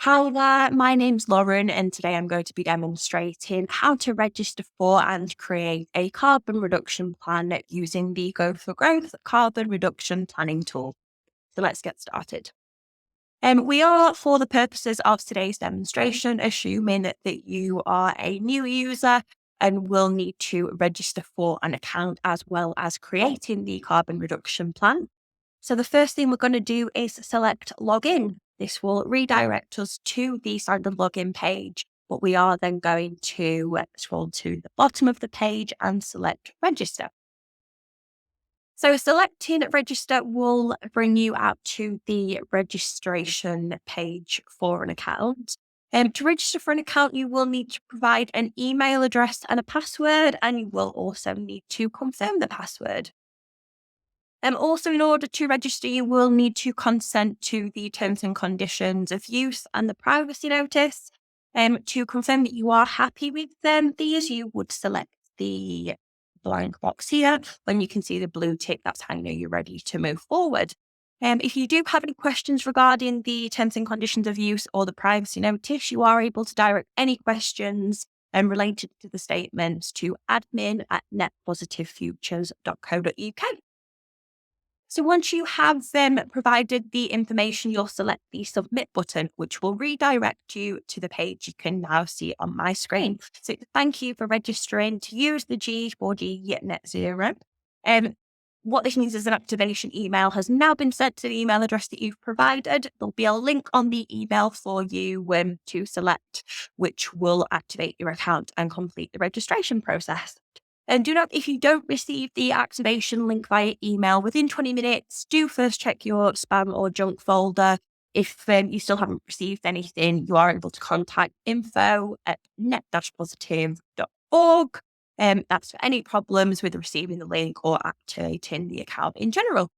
Hi there, my name's Lauren, and today I'm going to be demonstrating how to register for and create a carbon reduction plan using the Go for Growth carbon reduction planning tool. So let's get started. We are, for the purposes of today's demonstration, assuming that you are a new user and will need to register for an account as well as creating the carbon reduction plan. So the first thing we're going to do is select login. This will redirect us to the standard login page, but we are then going to scroll to the bottom of the page and select register. So selecting register will bring you out to the registration page for an account. To register for an account, you will need to provide an email address and a password, and you will also need to confirm the password. Also, in order to register, you will need to consent to the terms and conditions of use and the privacy notice. To confirm that you are happy with these, you would select the blank box here. When you can see the blue tick, that's how you know you're ready to move forward. If you do have any questions regarding the terms and conditions of use or the privacy notice, you are able to direct any questions related to the statements to admin@netpositivefutures.co.uk. So once you have provided the information, you'll select the submit button, which will redirect you to the page you can now see on my screen. So thank you for registering to use the G4G Net Zero. What this means is an activation email has now been sent to the email address that you've provided. There'll be a link on the email for you to select, which will activate your account and complete the registration process. And do note, if you don't receive the activation link via email within 20 minutes, do first check your spam or junk folder. If you still haven't received anything, you are able to contact info@net-positive.org. That's for any problems with receiving the link or activating the account in general.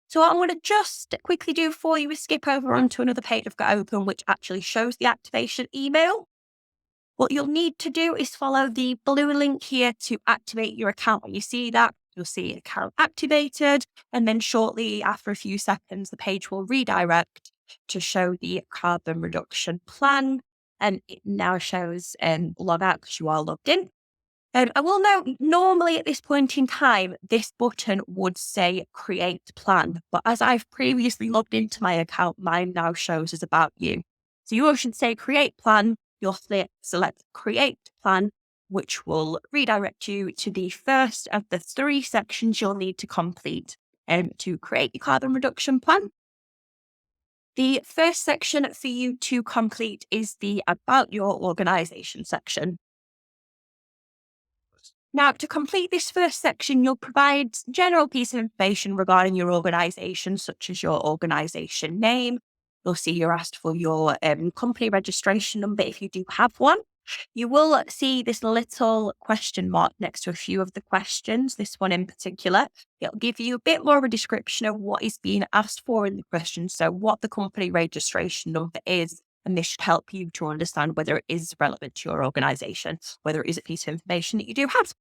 So what I'm going to just quickly do for you is skip over onto another page I've got open, which actually shows the activation email. What you'll need to do is follow the blue link here to activate your account. When you see that, you'll see account activated. And then shortly after a few seconds, the page will redirect to show the carbon reduction plan. And it now shows log out because you are logged in. I will note, normally at this point in time, this button would say create plan. But as I've previously logged into my account, mine now shows as about you. So you should say create plan. You'll select create plan, which will redirect you to the first of the 3 sections you'll need to complete to create your carbon reduction plan. The first section for you to complete is the about your organisation section. Now, to complete this first section, you'll provide general piece of information regarding your organisation, such as your organisation name. You'll see you're asked for your company registration number if you do have one. You will see this little question mark next to a few of the questions, this one in particular. It'll give you a bit more of a description of what is being asked for in the question. So what the company registration number is, and this should help you to understand whether it is relevant to your organisation, whether it is a piece of information that you do have.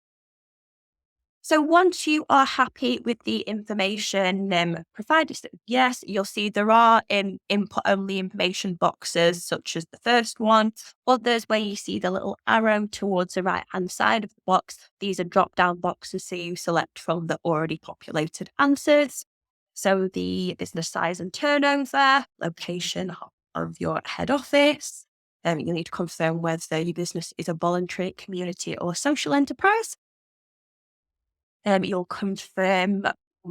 So once you are happy with the information provided, so yes, you'll see there are input-only information boxes, such as the first one. Others where you see the little arrow towards the right-hand side of the box. These are drop-down boxes, so you select from the already populated answers. So the business size and turnover, location of your head office. You need to confirm whether your business is a voluntary, community, or social enterprise. You'll confirm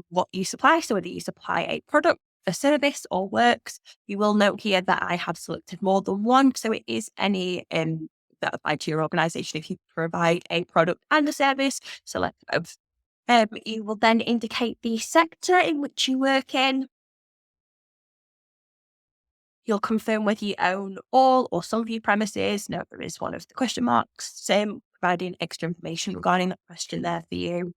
what you supply. So whether you supply a product, a service, or works. You will note here that I have selected more than one. So it is any that apply to your organisation. If you provide a product and a service, select both. You will then indicate the sector in which you work in. You'll confirm whether you own all or some of your premises. Note there is one of the question marks, providing extra information regarding that question there for you.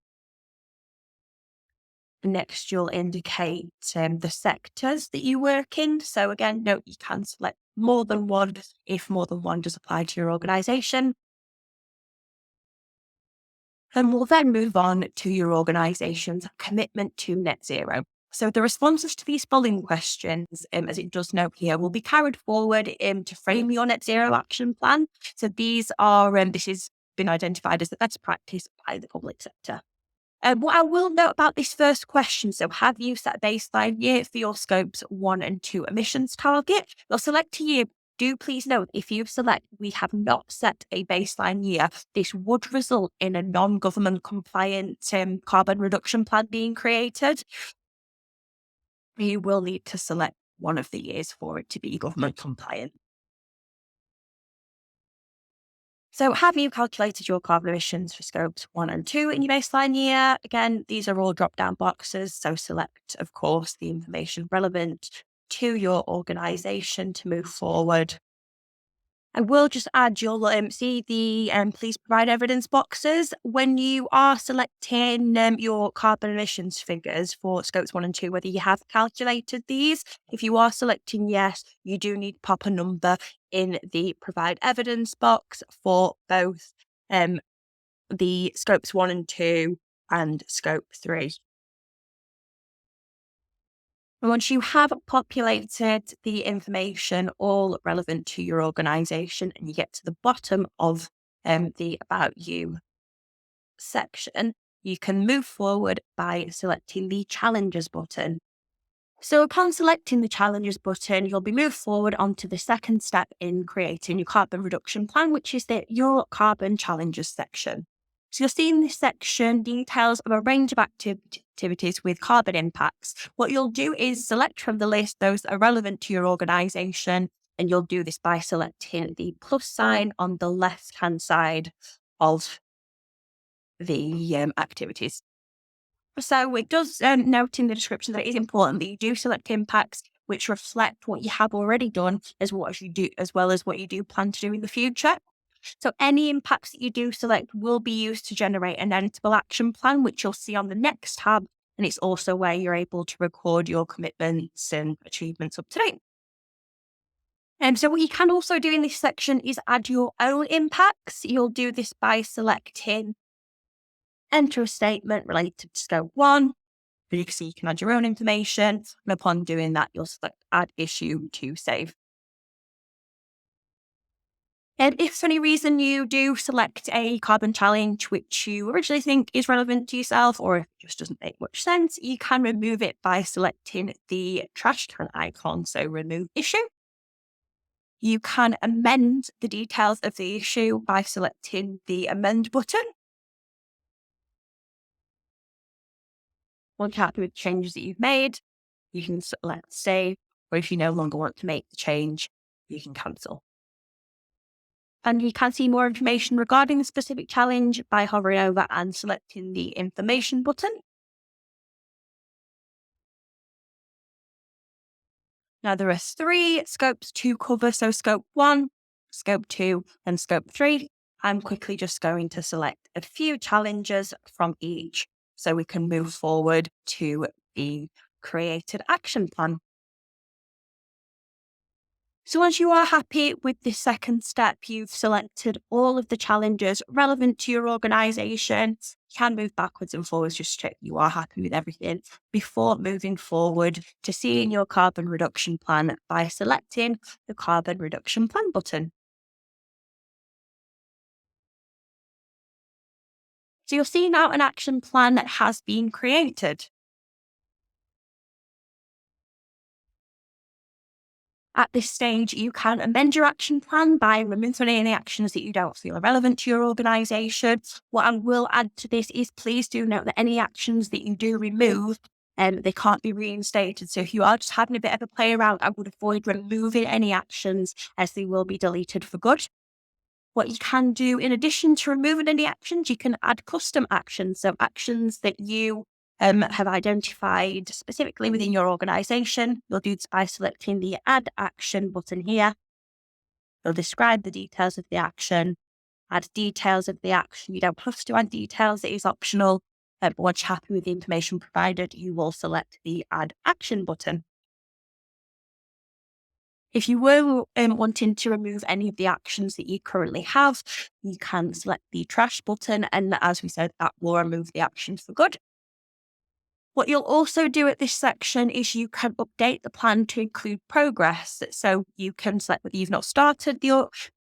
Next, you'll indicate the sectors that you work in. So again, note you can select more than one if more than one does apply to your organisation. And we'll then move on to your organisation's commitment to net zero. So the responses to these following questions, as it does note here, will be carried forward to frame your net zero action plan. So these are, this has been identified as the best practice by the public sector. What I will note about this first question, so have you set a baseline year for your scopes 1 and 2 emissions target? You'll select a year. Do please note, if you select we have not set a baseline year, this would result in a non-government compliant carbon reduction plan being created. You will need to select one of the years for it to be government compliant. So have you calculated your carbon emissions for scopes 1 and 2 in your baseline year? Again, these are all drop-down boxes. So select, of course, the information relevant to your organisation to move forward. I will just add, you'll see the please provide evidence boxes when you are selecting your carbon emissions figures for scopes 1 and 2, whether you have calculated these. If you are selecting yes, you do need to pop a number in the provide evidence box for both the scopes 1 and 2 and scope 3. And once you have populated the information all relevant to your organisation and you get to the bottom of the About You section, you can move forward by selecting the Challenges button. So upon selecting the Challenges button, you'll be moved forward onto the second step in creating your carbon reduction plan, which is your Carbon Challenges section. So you'll see in this section details of a range of activities with carbon impacts. What you'll do is select from the list those that are relevant to your organisation, and you'll do this by selecting the plus sign on the left-hand side of the activities. So it does note in the description that it is important that you do select impacts which reflect what you have already done as well as what you do plan to do in the future. So any impacts that you do select will be used to generate an editable action plan, which you'll see on the next tab. And it's also where you're able to record your commitments and achievements up to date. So what you can also do in this section is add your own impacts. You'll do this by selecting enter a statement related to scope 1. You can add your own information. And upon doing that, you'll select add issue to save. And if for any reason you do select a carbon challenge which you originally think is relevant to yourself, or if it just doesn't make much sense, you can remove it by selecting the trash can icon, so remove issue. You can amend the details of the issue by selecting the amend button. Once you're happy with the changes that you've made, you can select save, or if you no longer want to make the change, you can cancel. And you can see more information regarding the specific challenge by hovering over and selecting the information button. Now there are 3 scopes to cover, so scope 1, scope 2, and scope 3. I'm quickly just going to select a few challenges from each so we can move forward to the created action plan. So once you are happy with this second step, you've selected all of the challenges relevant to your organisation. You can move backwards and forwards just to check you are happy with everything before moving forward to seeing your carbon reduction plan by selecting the carbon reduction plan button. So you'll see now an action plan that has been created. At this stage, you can amend your action plan by removing any actions that you don't feel are relevant to your organisation. What I will add to this is please do note that any actions that you do remove, they can't be reinstated. So if you are just having a bit of a play around, I would avoid removing any actions as they will be deleted for good. What you can do in addition to removing any actions, you can add custom actions. So actions that you have identified specifically within your organisation. You'll do this by selecting the Add Action button here. You'll describe the details of the action, add details of the action. You don't have to add details, it is optional. But once you're happy with the information provided, you will select the Add Action button. If you were wanting to remove any of the actions that you currently have, you can select the Trash button. And as we said, that will remove the actions for good. What you'll also do at this section is you can update the plan to include progress. So you can select whether you've not started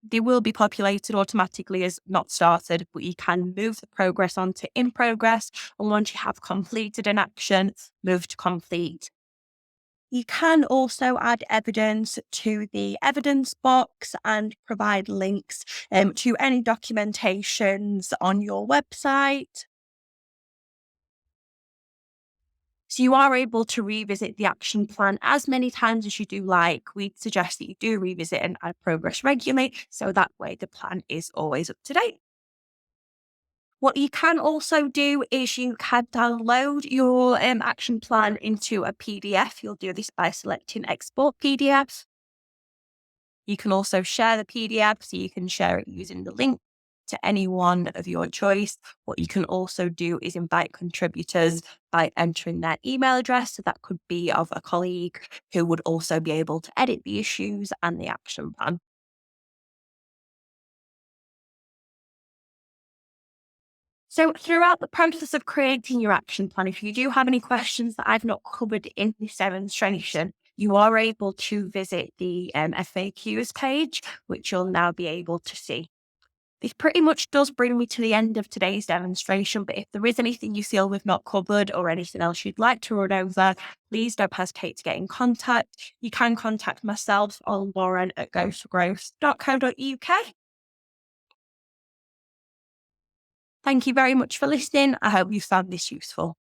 they will be populated automatically as not started, but you can move the progress onto in progress. And once you have completed an action, move to complete. You can also add evidence to the evidence box and provide links to any documentations on your website. So you are able to revisit the action plan as many times as you do like. We suggest that you do revisit and add progress regularly, so that way the plan is always up to date. What you can also do is you can download your action plan into a PDF. You'll do this by selecting Export PDF. You can also share the PDF, so you can share it using the link to anyone of your choice. What you can also do is invite contributors by entering their email address. So that could be of a colleague who would also be able to edit the issues and the action plan. So throughout the process of creating your action plan, if you do have any questions that I've not covered in this demonstration, you are able to visit the FAQs page, which you'll now be able to see. This pretty much does bring me to the end of today's demonstration, but if there is anything you feel we've not covered or anything else you'd like to run over, please don't hesitate to get in contact. You can contact myself or Lauren at goforgrowth.co.uk. Thank you very much for listening. I hope you found this useful.